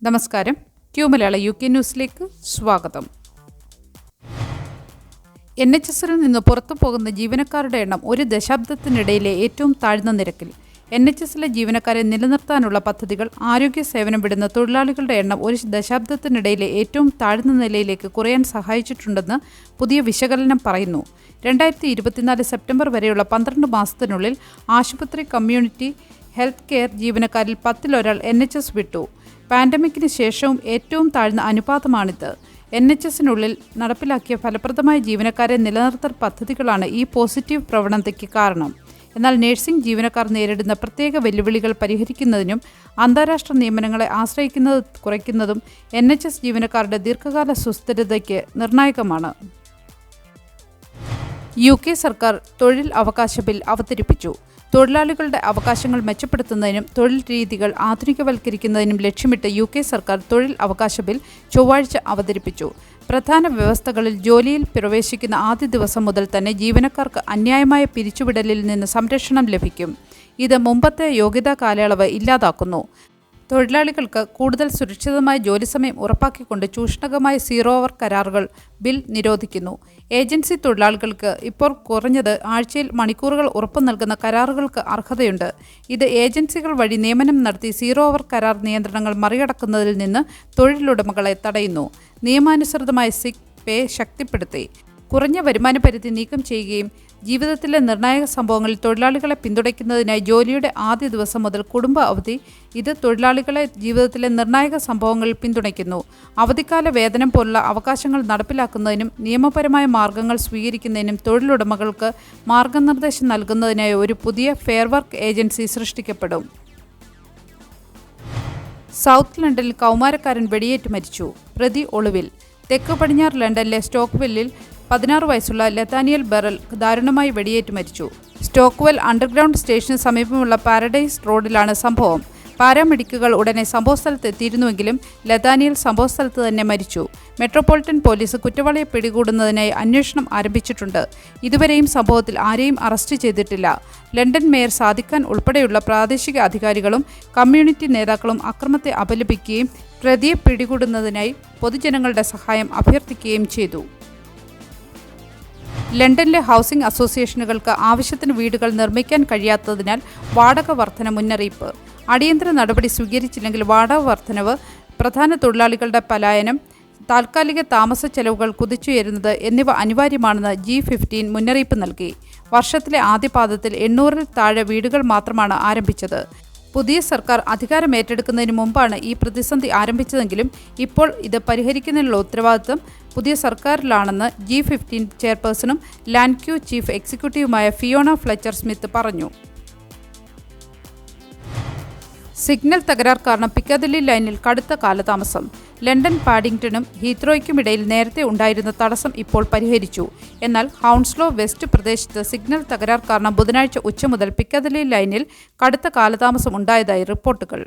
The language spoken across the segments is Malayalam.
നമസ്കാരം. ക്യൂ മലയാള UK ന്യൂസിലേക്ക് സ്വാഗതം. NHSൽ നിന്ന് പുറത്തു പോകുന്ന ജീവനക്കാരുടെ എണ്ണം ഒരു ദശാബ്ദത്തിനിടയിലെ ഏറ്റവും താഴ്ന്ന നിരക്കിൽ. NHSലെ ജീവനക്കാരെ നിലനിർത്താനുള്ള പദ്ധതികൾ ആരോഗ്യ സേവനം വിടുന്ന തൊഴിലാളികളുടെ എണ്ണം ഒരു ദശാബ്ദത്തിനിടയിലെ ഏറ്റവും താഴ്ന്ന നിലയിലേക്ക് കുറയാൻ സഹായിച്ചിട്ടുണ്ടെന്ന് പുതിയ വിശകലനം പറയുന്നു. 2024 സെപ്റ്റംബർ വരെയുള്ള 12 മാസത്തിനുള്ളിൽ ആശുപത്രി, കമ്മ്യൂണിറ്റി ഹെൽത്ത് കെയർ ജീവനക്കാരിൽ 10 NHS വിട്ടു. പാൻഡമിക്കിന് ശേഷവും ഏറ്റവും താഴ്ന്ന അനുപാതമാണിത്. NHSനുള്ളിൽ നടപ്പിലാക്കിയ ഫലപ്രദമായ ജീവനക്കാരെ നിലനിർത്തൽ പദ്ധതികളാണ് ഈ പോസിറ്റീവ് പ്രവണതയ്ക്ക് കാരണം. എന്നാൽ നഴ്സിംഗ് ജീവനക്കാർ നേരിടുന്ന പ്രത്യേക വെല്ലുവിളികൾ പരിഹരിക്കുന്നതിനും അന്താരാഷ്ട്ര നിയമനങ്ങളെ ആശ്രയിക്കുന്നത് കുറയ്ക്കുന്നതും NHS ജീവനക്കാരുടെ ദീർഘകാല സുസ്ഥിരതയ്ക്ക് നിർണായകമാണ്. UK സർക്കാർ തൊഴിൽ അവകാശ ബിൽ അവതരിപ്പിച്ചു. തൊഴിലാളികളുടെ അവകാശങ്ങൾ മെച്ചപ്പെടുത്തുന്നതിനും തൊഴിൽ രീതികൾ ആധുനികവൽക്കരിക്കുന്നതിനും ലക്ഷ്യമിട്ട് UK സർക്കാർ തൊഴിൽ അവകാശ ബിൽ ചൊവ്വാഴ്ച അവതരിപ്പിച്ചു. പ്രധാന വ്യവസ്ഥകളിൽ ജോലിയിൽ പ്രവേശിക്കുന്ന ആദ്യ ദിവസം മുതൽ തന്നെ ജീവനക്കാർക്ക് അന്യായമായ പിരിച്ചുവിടലിൽ നിന്ന് സംരക്ഷണം ലഭിക്കും. ഇത് മുമ്പത്തെ യോഗ്യതാ കാലയളവ് ഇല്ലാതാക്കുന്നു. തൊഴിലാളികൾക്ക് കൂടുതൽ സുരക്ഷിതമായ ജോലിസമയം ഉറപ്പാക്കിക്കൊണ്ട് ചൂഷണകമായ സീറോ അവർ കരാറുകൾ ബിൽ നിരോധിക്കുന്നു. ഏജൻസി തൊഴിലാളികൾക്ക് ഇപ്പോൾ കുറഞ്ഞത് ആഴ്ചയിൽ മണിക്കൂറുകൾ ഉറപ്പു നൽകുന്ന കരാറുകൾക്ക് അർഹതയുണ്ട്. ഇത് ഏജൻസികൾ വഴി നിയമനം നടത്തി സീറോ അവർ കരാർ നിയന്ത്രണങ്ങൾ മറികടക്കുന്നതിൽ നിന്ന് തൊഴിലുടമകളെ തടയുന്നു. നിയമാനുസൃതമായ സിക്ക് പേ ശക്തിപ്പെടുത്തി കുറഞ്ഞ വരുമാന പരിധി നീക്കം ചെയ്യുകയും ജീവിതത്തിലെ നിർണായക സംഭവങ്ങളിൽ തൊഴിലാളികളെ പിന്തുണയ്ക്കുന്നതിനായി ജോലിയുടെ ആദ്യ ദിവസം മുതൽ കുടുംബ അവധി ഇത് തൊഴിലാളികളെ ജീവിതത്തിലെ നിർണായക സംഭവങ്ങളിൽ പിന്തുണയ്ക്കുന്നു. അവധിക്കാല വേതനം പോലുള്ള അവകാശങ്ങൾ നടപ്പിലാക്കുന്നതിനും നിയമപരമായ മാർഗങ്ങൾ സ്വീകരിക്കുന്നതിനും തൊഴിലുടമകൾക്ക് മാർഗനിർദ്ദേശം നൽകുന്നതിനായി ഒരു പുതിയ ഫെയർ വർക്ക് ഏജൻസി സൃഷ്ടിക്കപ്പെടും. സൗത്ത് ലണ്ടനിൽ കൗമാരക്കാരൻ വെടിയേറ്റ് മരിച്ചു. പ്രതി ഒളിവിൽ. തെക്ക് പടിഞ്ഞാറ് ലണ്ടനിലെ സ്റ്റോക്ക്വെല്ലിൽ 16 വയസ്സുള്ള ലതാനിയൽ ബെറൽ ദാരുണമായി വെടിയേറ്റ് മരിച്ചു. സ്റ്റോക്ക്വെൽ അണ്ടർഗ്രൗണ്ട് സ്റ്റേഷന് സമീപമുള്ള പാരഡൈസ് റോഡിലാണ് സംഭവം. പാരാമെഡിക്കുകൾ ഉടനെ സംഭവസ്ഥലത്ത് എത്തിയിരുന്നുവെങ്കിലും ലതാനിയൽ സംഭവസ്ഥലത്ത് തന്നെ മരിച്ചു. മെട്രോപൊളിറ്റൻ പോലീസ് കുറ്റവാളിയെ പിടികൂടുന്നതിനായി അന്വേഷണം ആരംഭിച്ചിട്ടുണ്ട്. ഇതുവരെയും സംഭവത്തിൽ ആരെയും അറസ്റ്റ് ചെയ്തിട്ടില്ല. ലണ്ടൻ മേയർ സാദിഖ് ഖാൻ ഉൾപ്പെടെയുള്ള പ്രാദേശിക അധികാരികളും കമ്മ്യൂണിറ്റി നേതാക്കളും അക്രമത്തെ അപലപിക്കുകയും പ്രതിയെ പിടികൂടുന്നതിനായി പൊതുജനങ്ങളുടെ സഹായം അഭ്യർത്ഥിക്കുകയും ചെയ്തു. ലണ്ടനിലെ ഹൗസിംഗ് അസോസിയേഷനുകൾക്ക് ആവശ്യത്തിന് വീടുകൾ നിർമ്മിക്കാൻ കഴിയാത്തതിനാൽ വാടക വർധന മുന്നറിയിപ്പ്. അടിയന്തര നടപടി സ്വീകരിച്ചില്ലെങ്കിൽ വാടക വർധനവ്, പ്രധാന തൊഴിലാളികളുടെ പലായനം, താൽക്കാലിക താമസ ചെലവുകൾ കുതിച്ചുയരുന്നത് എന്നിവ അനിവാര്യമാണെന്ന് G15 മുന്നറിയിപ്പ് നൽകി. വർഷത്തിലെ ആദ്യ പാദത്തിൽ 800-ൽ താഴെ വീടുകൾ മാത്രമാണ് ആരംഭിച്ചത്. പുതിയ സർക്കാർ അധികാരം ഏറ്റെടുക്കുന്നതിന് മുമ്പാണ് ഈ പ്രതിസന്ധി ആരംഭിച്ചതെങ്കിലും ഇപ്പോൾ ഇത് പരിഹരിക്കുന്നതിനുള്ള ഉത്തരവാദിത്വം പുതിയ സർക്കാരിലാണെന്ന് G15 ചെയർപേഴ്സണും ലാൻഡ്ക്യൂ ചീഫ് എക്സിക്യൂട്ടീവുമായ ഫിയോണ ഫ്ലെച്ചർ സ്മിത്ത് പറഞ്ഞു. സിഗ്നൽ തകരാർ കാരണം പിക്കാദില്ലി ലൈനിൽ കടുത്ത കാലതാമസം. ലണ്ടൻ പാഡിംഗ്ടണും ഹീത്രോയ്ക്കുമിടയിൽ നേരത്തെ ഉണ്ടായിരുന്ന തടസ്സം ഇപ്പോൾ പരിഹരിച്ചു. എന്നാൽ ഹൗൺസ്ലോ വെസ്റ്റ് പ്രദേശത്ത് സിഗ്നൽ തകരാർ കാരണം ബുധനാഴ്ച ഉച്ച മുതൽ പിക്കാദില്ലി ലൈനിൽ കടുത്ത കാലതാമസം ഉണ്ടായതായി റിപ്പോർട്ടുകൾ.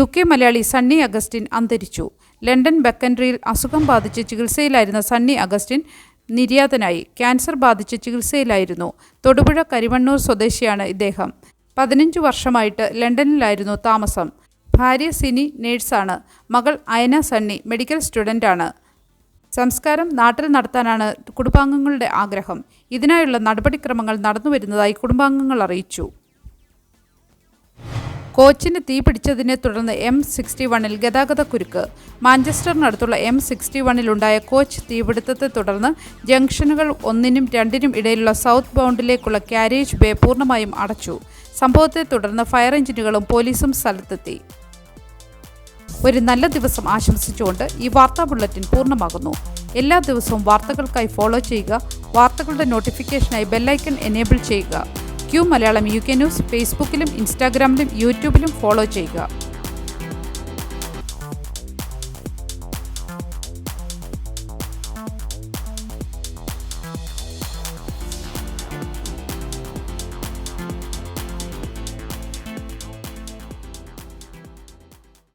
UK മലയാളി സണ്ണി അഗസ്റ്റിൻ അന്തരിച്ചു. ലണ്ടൻ ബക്കൻട്രിയിൽ അസുഖം ബാധിച്ച് ചികിത്സയിലായിരുന്ന സണ്ണി അഗസ്റ്റിൻ നിര്യാതനായി. ക്യാൻസർ ബാധിച്ച് ചികിത്സയിലായിരുന്നു. തൊടുപുഴ കരിമണ്ണൂർ സ്വദേശിയാണ് ഇദ്ദേഹം. 15 വർഷമായിട്ട് ലണ്ടനിലായിരുന്നു താമസം. ഭാര്യ സിനി നേഴ്സാണ്. മകൾ അയന സണ്ണി മെഡിക്കൽ സ്റ്റുഡൻ്റാണ്. സംസ്കാരം നാട്ടിൽ നടത്താനാണ് കുടുംബാംഗങ്ങളുടെ ആഗ്രഹം. ഇതിനായുള്ള നടപടിക്രമങ്ങൾ നടന്നുവരുന്നതായി കുടുംബാംഗങ്ങൾ അറിയിച്ചു. കോച്ചിന് തീ പിടിച്ചതിനെ തുടർന്ന് M61-ൽ ഗതാഗതക്കുരുക്ക്. മാഞ്ചസ്റ്ററിനടുത്തുള്ള M61-ലുണ്ടായ കോച്ച് തീപിടുത്തത്തെ തുടർന്ന് ജംഗ്ഷനുകൾ 1-നും 2-നും ഇടയിലുള്ള സൗത്ത് ബൗണ്ടിലേക്കുള്ള കാരേജ് വേ പൂർണ്ണമായും അടച്ചു. സംഭവത്തെ തുടർന്ന് ഫയർ എഞ്ചിനുകളും പോലീസും സ്ഥലത്തെത്തി. ഒരു നല്ല ദിവസം ആശംസിച്ചുകൊണ്ട് ഈ വാർത്താ ബുള്ളറ്റിൻ പൂർണ്ണമാകുന്നു. എല്ലാ ദിവസവും വാർത്തകൾക്കായി ഫോളോ ചെയ്യുക. വാർത്തകളുടെ നോട്ടിഫിക്കേഷനായി ബെല്ലൈക്കൺ എനേബിൾ ചെയ്യുക. ക്യൂ മലയാളം UK ന്യൂസ് ഫേസ്ബുക്കിലും ഇൻസ്റ്റാഗ്രാമിലും യൂട്യൂബിലും ഫോളോ ചെയ്യുക.